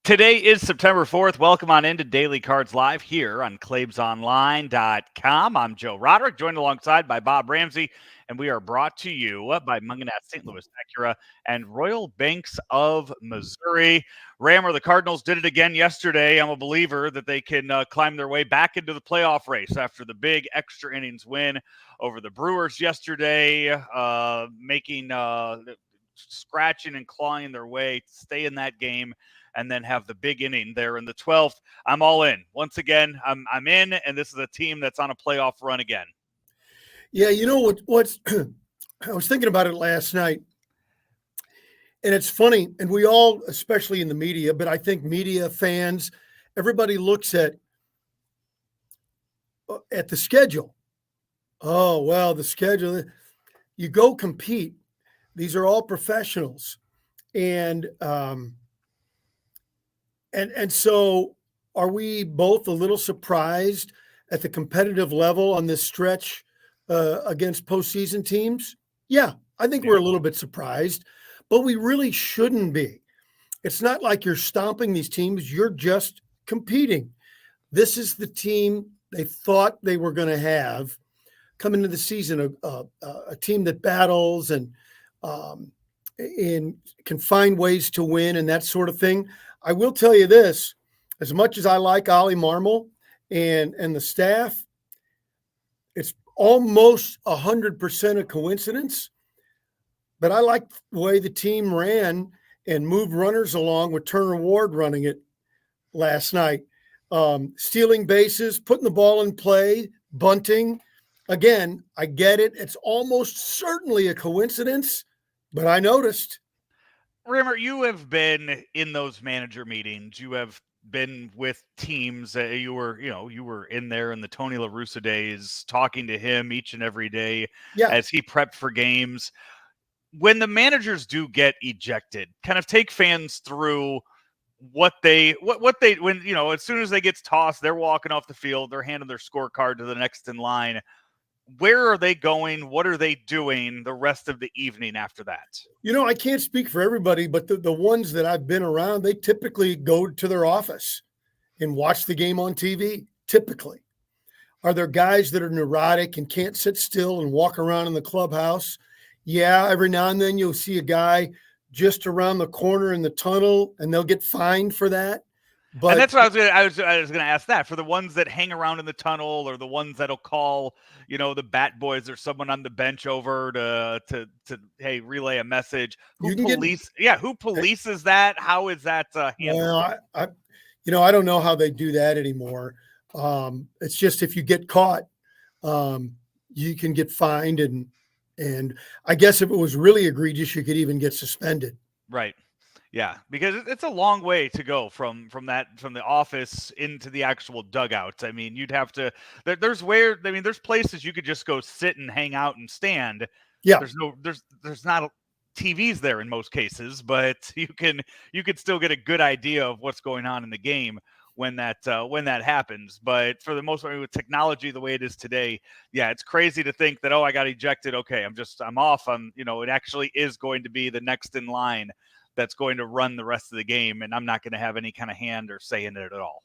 Today is September 4th. Welcome on into Daily Cards Live here on ClaibsOnline.com. I'm Joe Roderick, joined alongside by Bob Ramsey, and we are brought to you by Munganat St. Louis Acura and Royal Banks of Missouri. Rammer, the Cardinals did it again yesterday. I'm a believer that they can climb their way back into the playoff race after the big extra innings win over the Brewers yesterday, scratching and clawing their way to stay in that game and then have the big inning there in the 12th. I'm all in. Once again, I'm in, and this is a team that's on a playoff run again. Yeah, you know what's I was thinking about it last night, and it's funny, and we all, especially in the media, but I think media, fans, everybody looks at the schedule. Oh, well, the schedule. You go compete. These are all professionals, and so are we both a little surprised at the competitive level on this stretch against postseason teams? Yeah, I think we're a little bit surprised, but we really shouldn't be. It's not like you're stomping these teams. You're just competing. This is the team they thought they were going to have come into the season, a team that battles and can find ways to win and that sort of thing. I will tell you this, as much as I like Ollie Marmol and the staff, it's almost 100% a coincidence, but I like the way the team ran and moved runners along with Turner Ward running it last night. Stealing bases, putting the ball in play, bunting. Again, I get it. It's almost certainly a coincidence, but I noticed. Rimmer, you have been in those manager meetings. You have been with teams. You were in there in the Tony La Russa days, talking to him each and every day as he prepped for games. When the managers do get ejected, kind of take fans through when as soon as they get tossed, they're walking off the field, they're handing their scorecard to the next in line. Where are they going? What are they doing the rest of the evening after that? I can't speak for everybody, but the ones that I've been around, they typically go to their office and watch the game on TV, typically. Are there guys that are neurotic and can't sit still and walk around in the clubhouse? Yeah, every now and then you'll see a guy just around the corner in the tunnel, and they'll get fined for that. But and that's what I was going to ask that for the ones that hang around in the tunnel or the ones that'll call, the bat boys or someone on the bench over to hey, relay a message. Who polices that? How is that handled? Well, I don't know how they do that anymore. It's just if you get caught, you can get fined, and I guess if it was really egregious, you could even get suspended. Right. Yeah, because it's a long way to go from the office into the actual dugout. I mean, you'd have to. There's places you could just go sit and hang out and stand. Yeah, there's not TVs there in most cases, but you could still get a good idea of what's going on in the game when that happens. But for the most part, with technology the way it is today, yeah, it's crazy to think that I got ejected. Okay, I'm off. It actually is going to be the next in line that's going to run the rest of the game, and I'm not going to have any kind of hand or say in it at all.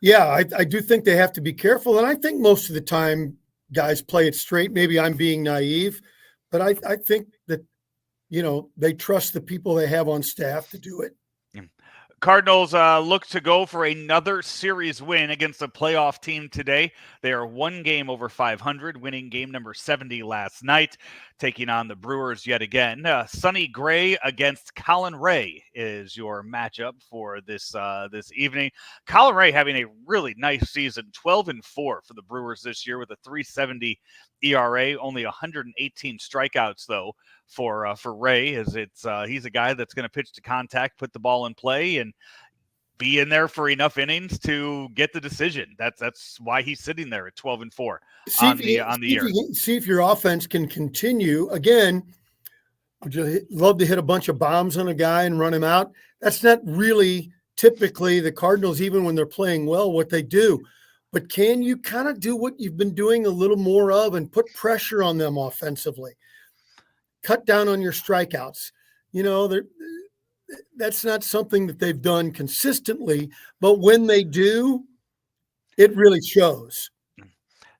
Yeah, I do think they have to be careful, and I think most of the time guys play it straight. Maybe I'm being naive, but I think that, they trust the people they have on staff to do it. Cardinals look to go for another series win against a playoff team today. They are one game over 500, winning game number 70 last night, taking on the Brewers yet again. Sonny Gray against Colin Ray is your matchup for this evening. Colin Ray having a really nice season, 12-4 for the Brewers this year with a 3.70 ERA, only 118 strikeouts though for Ray, as he's a guy that's going to pitch to contact, put the ball in play, and be in there for enough innings to get the decision. That's why he's sitting there at 12-4 on the year. See if your offense can continue. Again, would you love to hit a bunch of bombs on a guy and run him out? That's not really typically the Cardinals, even when they're playing well, what they do. But can you kind of do what you've been doing a little more of and put pressure on them offensively? Cut down on your strikeouts. that's not something that they've done consistently, but when they do, it really shows.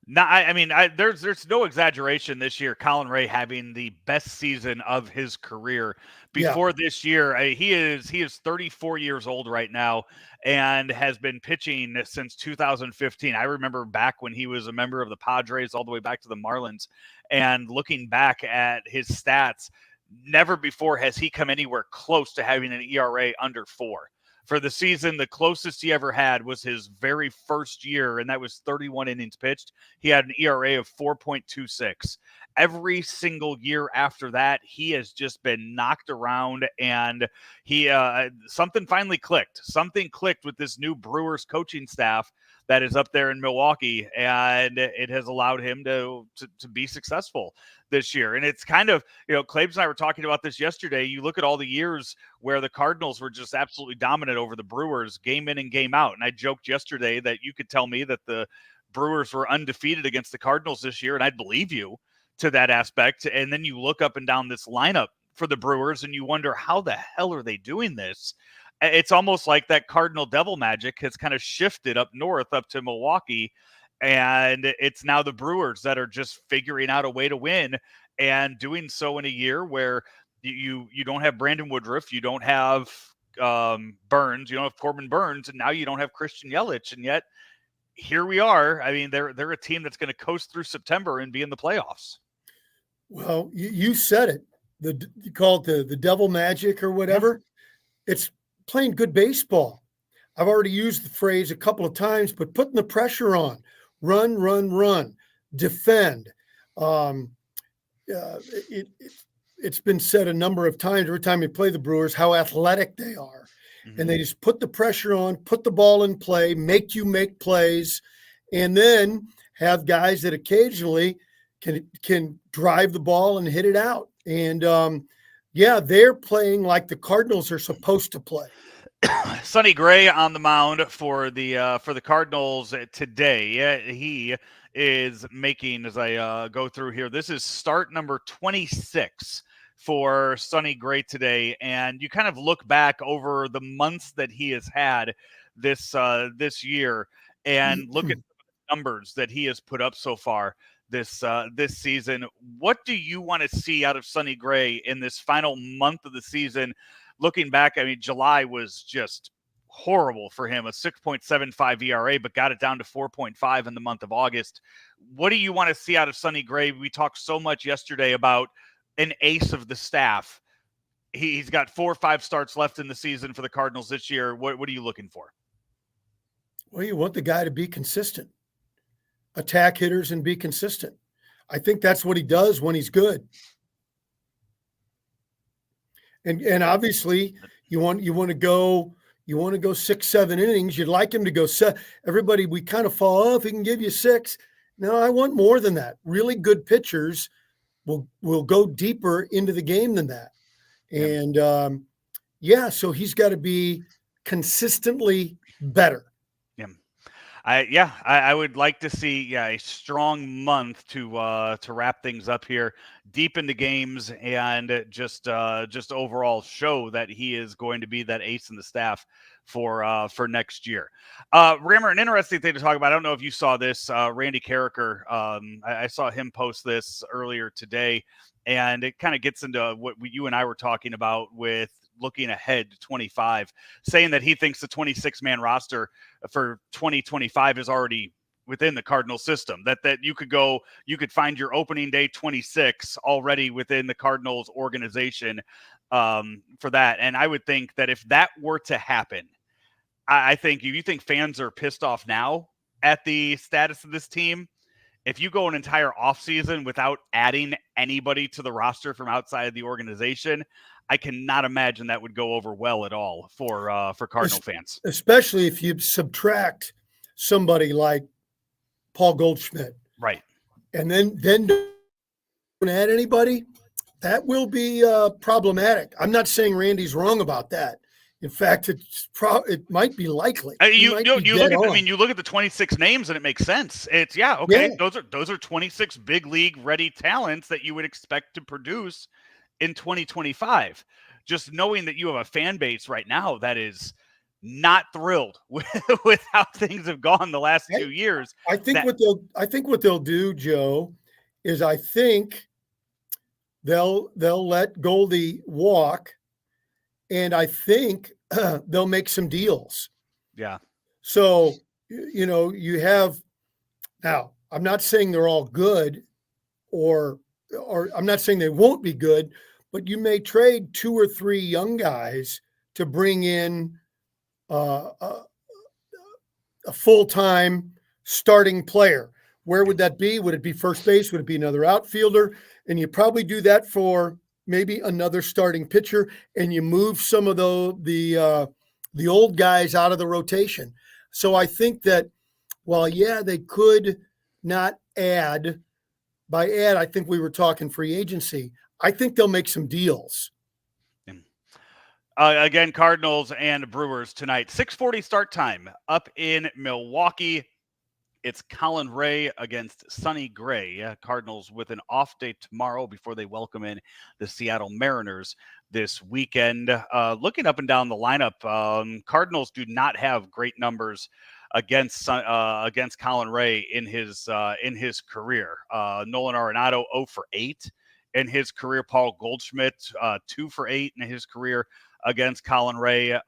No, I mean, there's no exaggeration this year. Colin Ray having the best season of his career. Yeah. Before this year, he is 34 years old right now and has been pitching since 2015. I remember back when he was a member of the Padres, all the way back to the Marlins, and looking back at his stats, never before has he come anywhere close to having an ERA under 4. For the season, the closest he ever had was his very first year, and that was 31 innings pitched. He had an ERA of 4.26. Every single year after that, he has just been knocked around, and he something finally clicked. Something clicked with this new Brewers coaching staff that is up there in Milwaukee, and it has allowed him to be successful this year. And it's kind of, Claves and I were talking about this yesterday. You look at all the years where the Cardinals were just absolutely dominant over the Brewers game in and game out. And I joked yesterday that you could tell me that the Brewers were undefeated against the Cardinals this year, and I'd believe you to that aspect. And then you look up and down this lineup for the Brewers and you wonder, how the hell are they doing this? It's almost like that Cardinal devil magic has kind of shifted up north, up to Milwaukee. And it's now the Brewers that are just figuring out a way to win, and doing so in a year where you don't have Brandon Woodruff, you don't have Burns, you don't have Corbin Burns, and now you don't have Christian Yelich. And yet here we are. I mean, they're a team that's going to coast through September and be in the playoffs. Well, you said it. You call it the devil magic or whatever. Yeah. It's playing good baseball. I've already used the phrase a couple of times, but putting the pressure on, run, defend. It's been said a number of times every time you play the Brewers how athletic they are. Mm-hmm. And they just put the pressure on, put the ball in play, make you make plays, and then have guys that occasionally can drive the ball and hit it out. And they're playing like the Cardinals are supposed to play. Sonny Gray on the mound for the Cardinals today. He is making, as I go through here, this is start number 26 for Sonny Gray today. And you kind of look back over the months that he has had this year and look at the numbers that he has put up so far this season. What do you want to see out of Sonny Gray in this final month of the season? Looking back, I mean, July was just horrible for him, a 6.75 ERA, but got it down to 4.5 in the month of August. What do you want to see out of Sonny Gray? We talked so much yesterday about an ace of the staff. He's got 4 or 5 starts left in the season for the Cardinals this year. What are you looking for? Well, you want the guy to be consistent, attack hitters and be consistent. I think that's what he does when he's good. And obviously you want to go 6-7 innings. You'd like him to go everybody, we kind of fall off. He can give you 6. No, I want more than that. Really good pitchers will go deeper into the game than that. And so he's got to be consistently better. I would like to see a strong month to wrap things up here, deep into games, and just overall show that he is going to be that ace in the staff for next year. Rammer, an interesting thing to talk about. I don't know if you saw this. Randy Carricker, I saw him post this earlier today, and it kind of gets into what you and I were talking about with looking ahead to 25, saying that he thinks the 26-man roster for 2025 is already within the Cardinal system, that you could find your opening day 26 already within the Cardinals organization for that. And I would think that if that were to happen, I think if you think fans are pissed off now at the status of this team, if you go an entire offseason without adding anybody to the roster from outside of the organization, I cannot imagine that would go over well at all for Cardinal fans. Especially if you subtract somebody like Paul Goldschmidt. Right. And then don't add anybody, that will be problematic. I'm not saying Randy's wrong about that. In fact, it might be likely. You look at the 26 names and it makes sense. It's those are 26 big league ready talents that you would expect to produce in 2025. just knowing that you have a fan base right now that is not thrilled with how things have gone the last 2 years. I think what they'll do, Joe, is I think they'll let Goldie walk, and I think they'll make some deals. Yeah. So, you have now. I'm not saying they're all good, or I'm not saying they won't be good, but you may trade 2 or 3 young guys to bring in a full-time starting player. Where would that be? Would it be first base? Would it be another outfielder? And you probably do that for maybe another starting pitcher, and you move some of the old guys out of the rotation. So I think that, they could not add. By add, I think we were talking free agency. I think they'll make some deals. Again, Cardinals and Brewers tonight. 6:40 start time up in Milwaukee. It's Colin Ray against Sonny Gray. Cardinals with an off day tomorrow before they welcome in the Seattle Mariners this weekend. Looking up and down the lineup, Cardinals do not have great numbers against Colin Ray in his career. Nolan Arenado 0 for 8 in his career. Paul Goldschmidt 2 for 8 in his career against Colin Ray.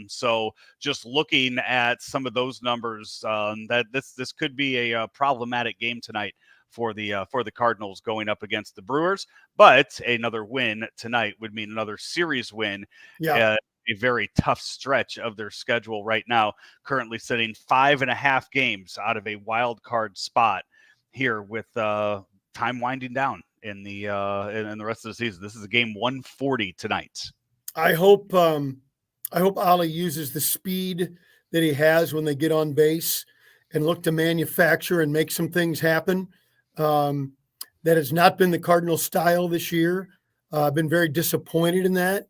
So just looking at some of those numbers, that this could be a problematic game tonight for the Cardinals going up against the Brewers. But another win tonight would mean another series win. Yeah. A very tough stretch of their schedule right now, currently sitting 5.5 games out of a wild card spot here with time winding down in the rest of the season. This is a game 140 tonight. I hope Ollie uses the speed that he has when they get on base and look to manufacture and make some things happen. That has not been the Cardinals' style this year. I've been very disappointed in that.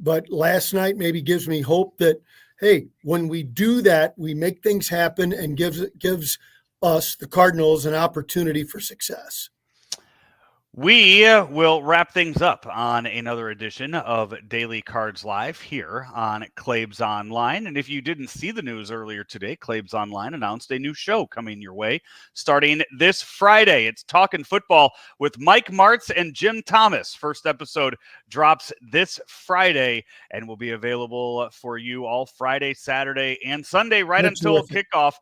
But last night maybe gives me hope that, hey, when we do that, we make things happen and gives us, the Cardinals, an opportunity for success. We will wrap things up on another edition of Daily Cards Live here on Claibs Online. And if you didn't see the news earlier today, Claibs Online announced a new show coming your way starting this Friday. It's Talkin' Football with Mike Martz and Jim Thomas. First episode drops this Friday and will be available for you all Friday, Saturday, and Sunday right until kickoff.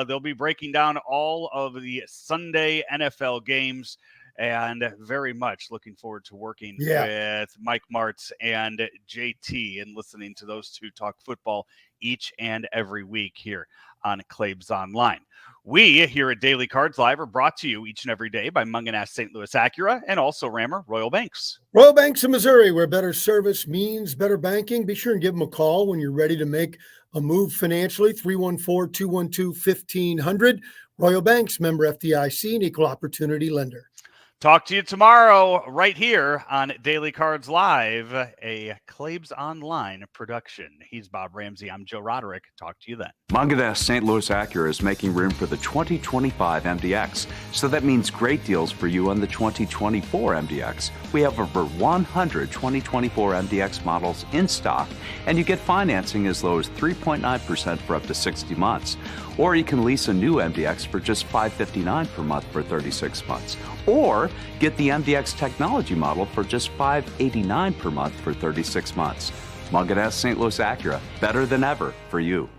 They'll be breaking down all of the Sunday NFL games. And very much looking forward to working with Mike Martz and JT and listening to those two talk football each and every week here on Claibs Online. We here at Daily Cards Live are brought to you each and every day by Munganess St. Louis Acura and also Rammer Royal Banks. Royal Banks of Missouri, where better service means better banking. Be sure and give them a call when you're ready to make a move financially. 314-212-1500. Royal Banks, member FDIC, and equal opportunity lender. Talk to you tomorrow right here on Daily Cards Live, a Claibs Online production. He's Bob Ramsey. I'm Joe Roderick. Talk to you then. Munganess St. Louis Acura is making room for the 2025 MDX, so that means great deals for you on the 2024 MDX. We have over 100 2024 MDX models in stock, and you get financing as low as 3.9% for up to 60 months. Or you can lease a new MDX for just $559 per month for 36 months. Or get the MDX technology model for just $589 per month for 36 months. Munganess St. Louis Acura, better than ever for you.